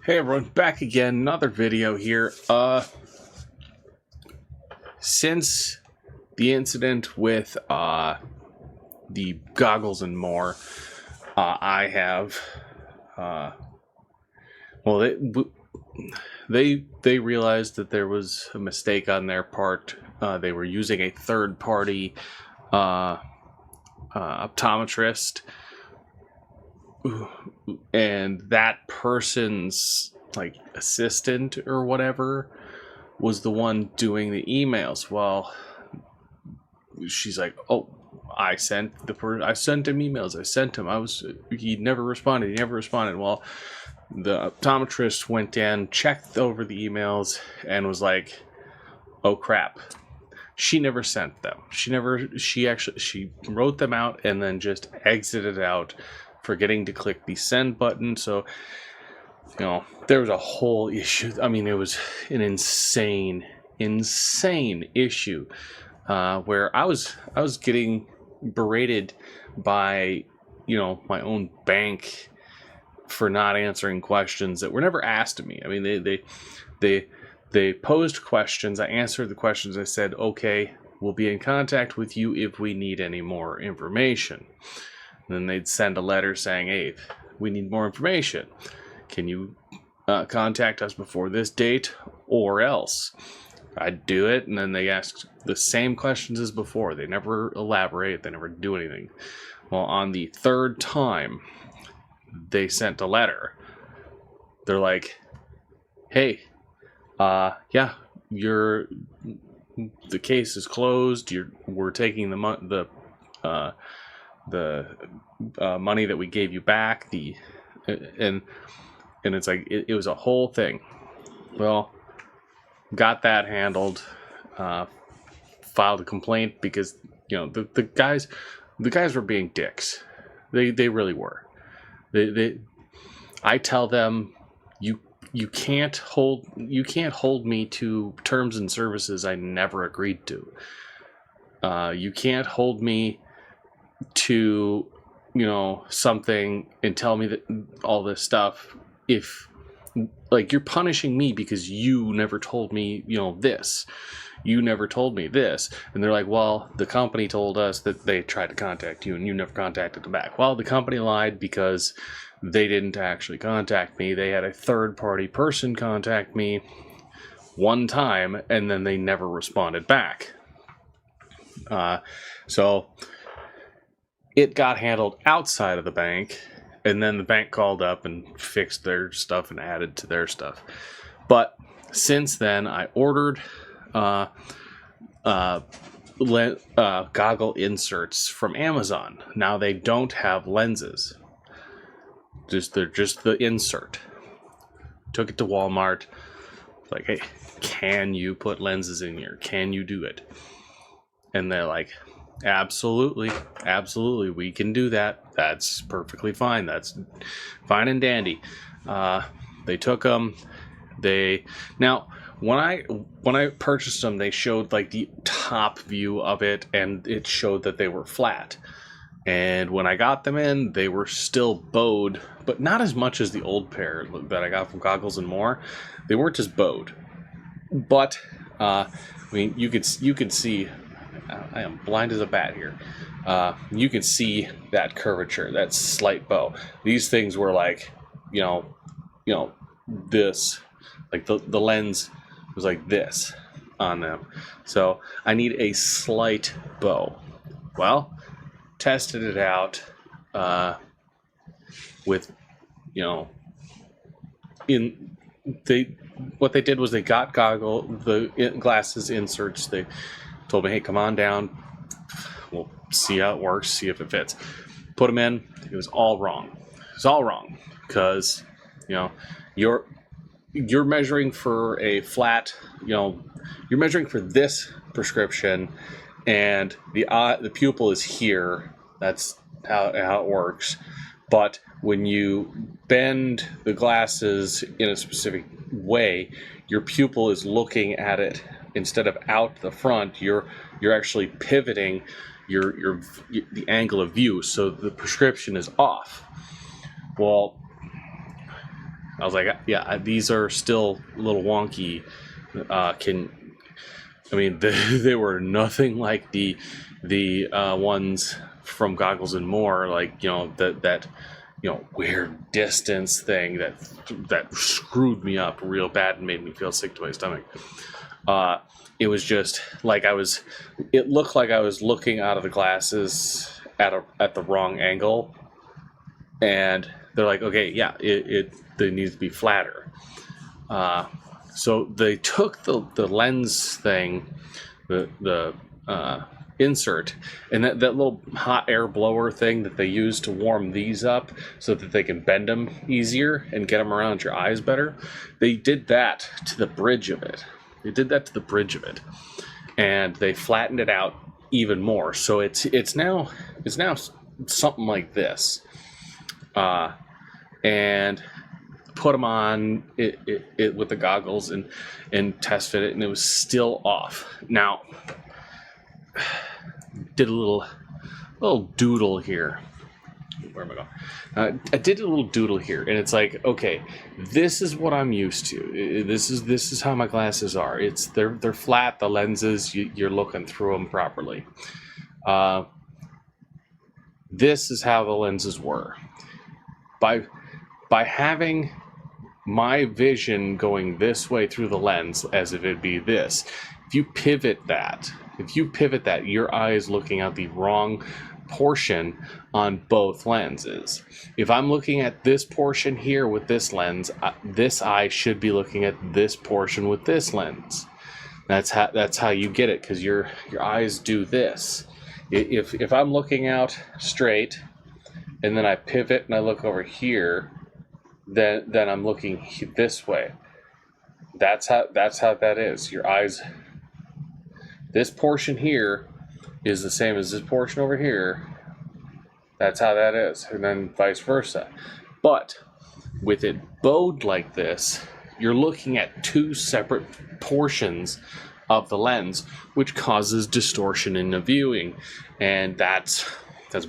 Hey everyone, back again, another video here. Since the incident with the goggles and more, I have well they realized that there was a mistake on their part. They were using a third party optometrist, and that person's like assistant or whatever was the one doing the emails. Well, she's like, "Oh, I sent him emails. I sent him. He never responded. Well, the optometrist went in, checked over the emails, and was like, "Oh crap. She never sent them. She wrote them out and then just exited out, forgetting to click the send button." So, there was a whole issue. I mean, it was an insane issue where I was getting berated by my own bank for not answering questions that were never asked of me. I mean, they posed questions. I answered the questions. I said, "Okay, we'll be in contact with you if we need any more information." And then they'd send a letter saying, "Hey, we need more information. Can you contact us before this date or else?" I'd do it, and then they asked the same questions as before. They never elaborate. They never do anything. Well, on the third time, they sent a letter. They're like, "Hey, yeah, the case is closed. We're taking the money that we gave you back." And it's like it was a whole thing. Well, got that handled. Filed a complaint because the guys were being dicks. They really were. I tell them, you can't hold me to terms and services I never agreed to. You can't hold me to something and tell me that all this stuff if you're punishing me because you never told me this. You never told me this. And they're like, "Well, the company told us that they tried to contact you and you never contacted them back." Well, the company lied because they didn't actually contact me. They had a third-party person contact me one time, and then they never responded back. So it got handled outside of the bank, and then the bank called up and fixed their stuff and added to their stuff. But since then, I ordered goggle inserts from Amazon. Now they don't have lenses. They're just the insert. Took it to Walmart. Like, "Hey, can you put lenses in here? Can you do it?" And they're like, absolutely, we can do that. That's perfectly fine. That's fine and dandy." They took them. Now when I purchased them, they showed like the top view of it, and it showed that they were flat. And when I got them in, they were still bowed, but not as much as the old pair that I got from Goggles and More. They weren't as bowed, but I mean, you could see. I am blind as a bat here. You can see that curvature, that slight bow. These things were like, this, like the lens was like this on them. So I need a slight bow. Well, tested it out with, what they did was they got the glasses inserts. They told me, "Hey, come on down. We'll see how it works, see if it fits." Put them in. It was all wrong. It's all wrong because, you're measuring for a flat, you're measuring for this prescription, and the pupil is here. That's how it works. But when you bend the glasses in a specific way, your pupil is looking at it instead of out the front. You're actually pivoting the angle of view, so the prescription is off. Well, I was like, yeah, these are still a little wonky. They were nothing like the ones from Goggles and More, like, that weird distance thing that screwed me up real bad and made me feel sick to my stomach. It was just like it looked like I was looking out of the glasses at the wrong angle, and they're like, okay, yeah, they need to be flatter. So they took the lens thing, the insert, and that little hot air blower thing that they use to warm these up so that they can bend them easier and get them around your eyes better. They did that to the bridge of it. And they flattened it out even more. So it's now something like this. And put them on it with the goggles and test fit it, and it was still off. Now, did a little doodle here. Where am I going? I did a little doodle here, and it's like, okay, this is what I'm used to. This is how my glasses are. They're flat. The lenses, you're looking through them properly. This is how the lenses were. By having my vision going this way through the lens, as if it'd be this, if you pivot that, your eye is looking at the wrong portion on both lenses. If I'm looking at this portion here with this lens, this eye should be looking at this portion with this lens. That's how you get it, because your eyes do this. If I'm looking out straight and then I pivot and I look over here, then I'm looking this way. That's how that is. Your eyes, this portion here is the same as this portion over here. That's how that is, and then vice versa. But with it bowed like this, you're looking at two separate portions of the lens, which causes distortion in the viewing, and that's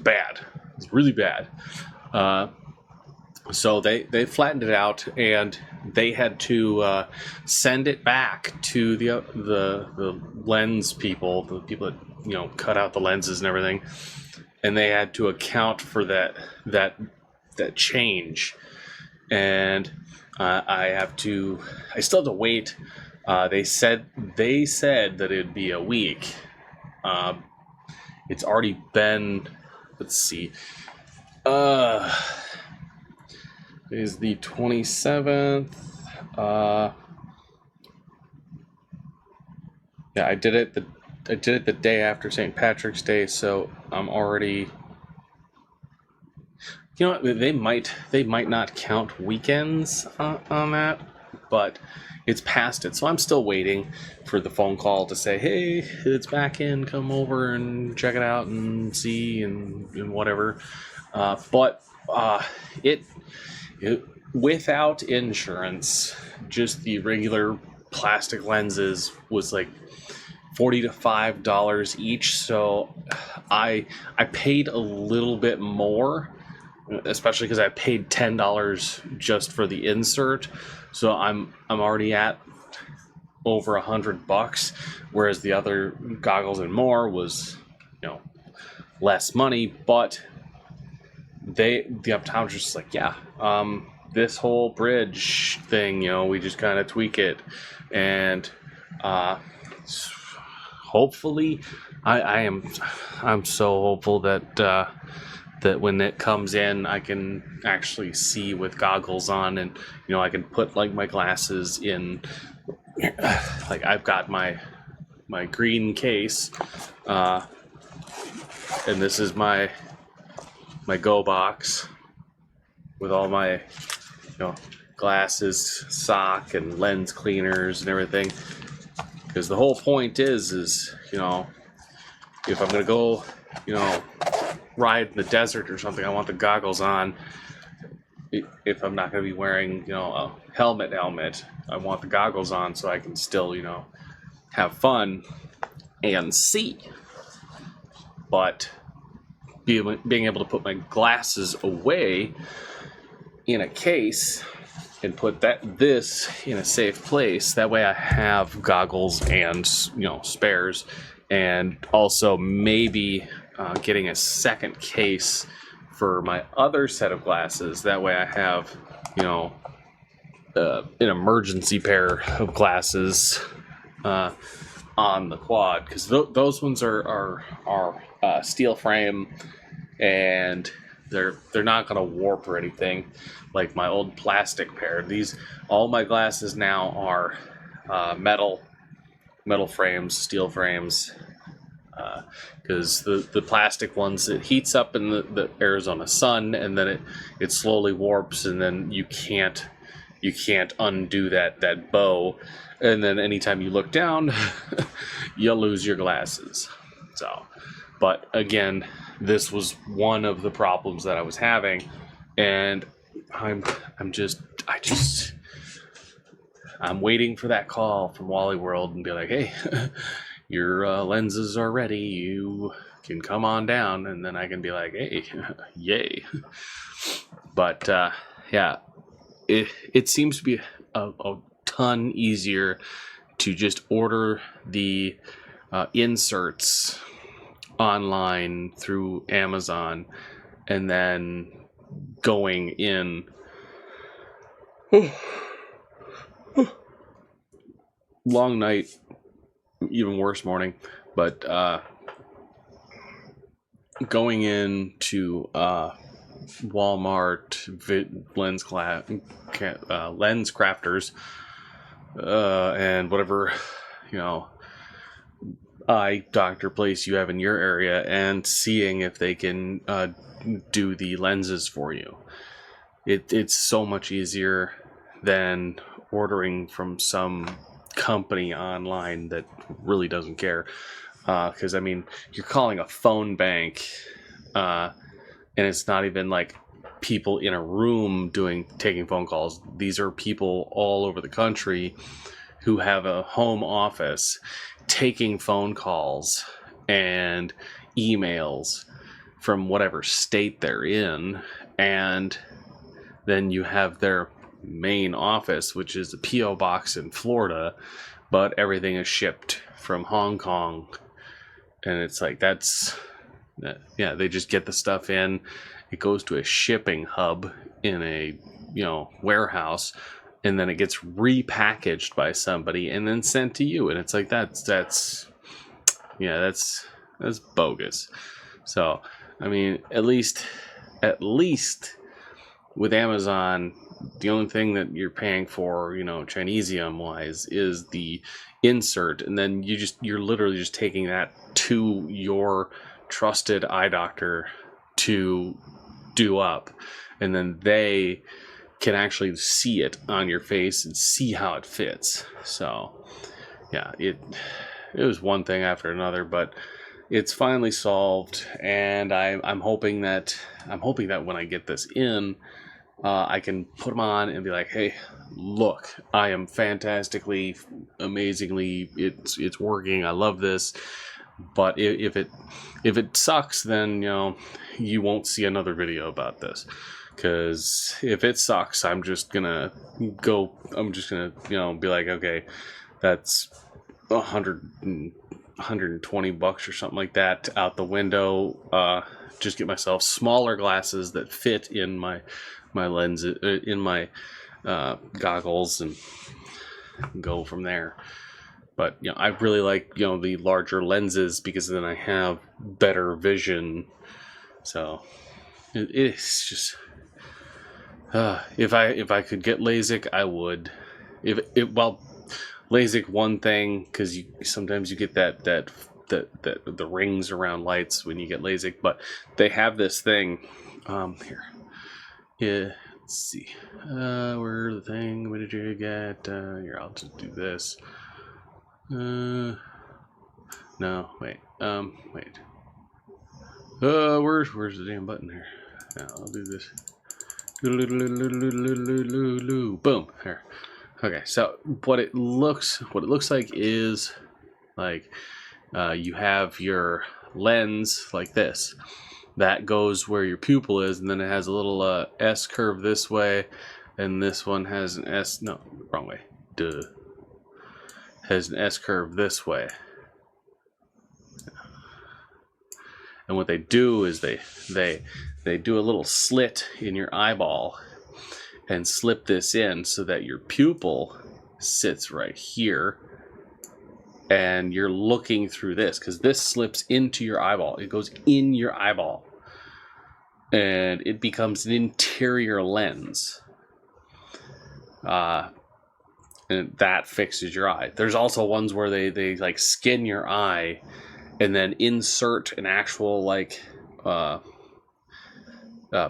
bad. It's really bad. So they flattened it out, and they had to send it back to the lens people, the people that cut out the lenses and everything, and they had to account for that change. And I still have to wait. They said that it'd be a week. It's already been, let's see, is the 27th. Yeah, I did it the day after St. Patrick's Day, so I'm already. You know what? They might not count weekends on that, but it's past it. So I'm still waiting for the phone call to say, hey, it's back in, come over and check it out and see and whatever. But it without insurance, just the regular plastic lenses was like $40 to $5 each. So I paid a little bit more, especially because I paid $10 just for the insert. So I'm already at over $100, whereas the other Goggles and More was less money. But the optometrist is like, yeah, this whole bridge thing, we just kind of tweak it, and hopefully, I'm so hopeful that when it comes in, I can actually see with goggles on, and I can put like my glasses in. Like I've got my green case, and this is my Go box with all my glasses, sock, and lens cleaners and everything. Because the whole point is if I'm gonna go ride in the desert or something, I want the goggles on. If I'm not gonna be wearing a helmet, I want the goggles on so I can still have fun and see. But being able to put my glasses away in a case and put this in a safe place. That way I have goggles and, spares, and also maybe getting a second case for my other set of glasses. That way I have, an emergency pair of glasses on the quad, because those ones are steel frame, and they're not going to warp or anything like my old plastic pair. All my glasses now are metal frames, steel frames, because the plastic ones, it heats up in the Arizona sun, and then it slowly warps, and then you can't undo that bow, and then anytime you look down you'll lose your glasses. So, but again, this was one of the problems that I was having, and I'm waiting for that call from Wally World and be like, hey, your lenses are ready, you can come on down, and then I can be like, hey, yay. But yeah, it seems to be a ton easier to just order the inserts online through Amazon, and then going in. Long night, even worse morning, but going into Walmart, lens crafters, and whatever, eye doctor place you have in your area, and seeing if they can do the lenses for you. It's so much easier than ordering from some company online that really doesn't care. Because I mean, you're calling a phone bank, and it's not even like people in a room taking phone calls. These are people all over the country who have a home office taking phone calls and emails from whatever state they're in, and then you have their main office, which is a P.O. box in Florida, but everything is shipped from Hong Kong. And it's like, they just get the stuff in, it goes to a shipping hub in a warehouse, and then it gets repackaged by somebody and then sent to you. And it's like, that's bogus. So I mean, at least with Amazon, the only thing that you're paying for, Chinesium wise, is the insert, and then you're literally just taking that to your trusted eye doctor to do up, and then they can actually see it on your face and see how it fits. So yeah, it was one thing after another, but it's finally solved, and I'm hoping that when I get this in, I can put them on and be like, hey, look, I am fantastically, amazingly, it's working, I love this. But if it sucks, then you won't see another video about this, because if it sucks, I'm just gonna be like, okay, that's $120 or something like that out the window. Just get myself smaller glasses that fit in my lenses, in my goggles, and go from there. But I really like the larger lenses, because then I have better vision. So it's just if I could get LASIK, I would. LASIK, one thing, because sometimes you get that the rings around lights when you get LASIK, but they have this thing here. Yeah, let's see. Where the thing? What did you get? Here, I'll just do this. No, wait. Wait. Where's the damn button here? Yeah, I'll do this. Boom. Here. Okay, so what it looks like is like you have your lens like this. That goes where your pupil is, and then it has a little S curve this way, and this one has an S. No, wrong way. Duh. Has an S curve this way. And what they do is they do a little slit in your eyeball and slip this in so that your pupil sits right here, and you're looking through this because this slips into your eyeball. It goes in your eyeball, and it becomes an interior lens. And that fixes your eye. There's also ones where they like skin your eye and then insert an actual like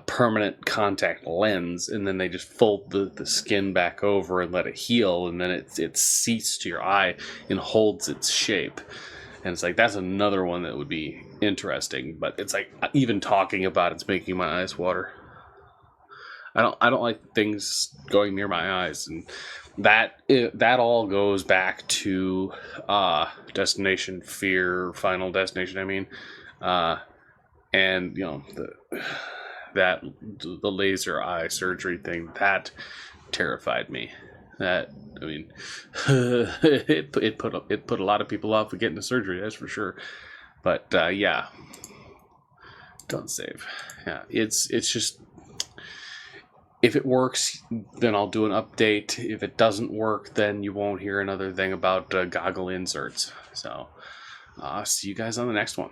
permanent contact lens, and then they just fold the skin back over and let it heal, and then it seats to your eye and holds its shape. And it's like, that's another one that would be interesting, but it's like, even talking about it's making my eyes water. I don't like things going near my eyes, and that all goes back to Destination Fear, Final Destination. I mean, and you know the laser eye surgery thing that terrified me. That, I mean, it put a lot of people off of getting the surgery, that's for sure. But yeah, don't save. Yeah, it's just, if it works, then I'll do an update. If it doesn't work, then you won't hear another thing about Goggle inserts. So, see you guys on the next one.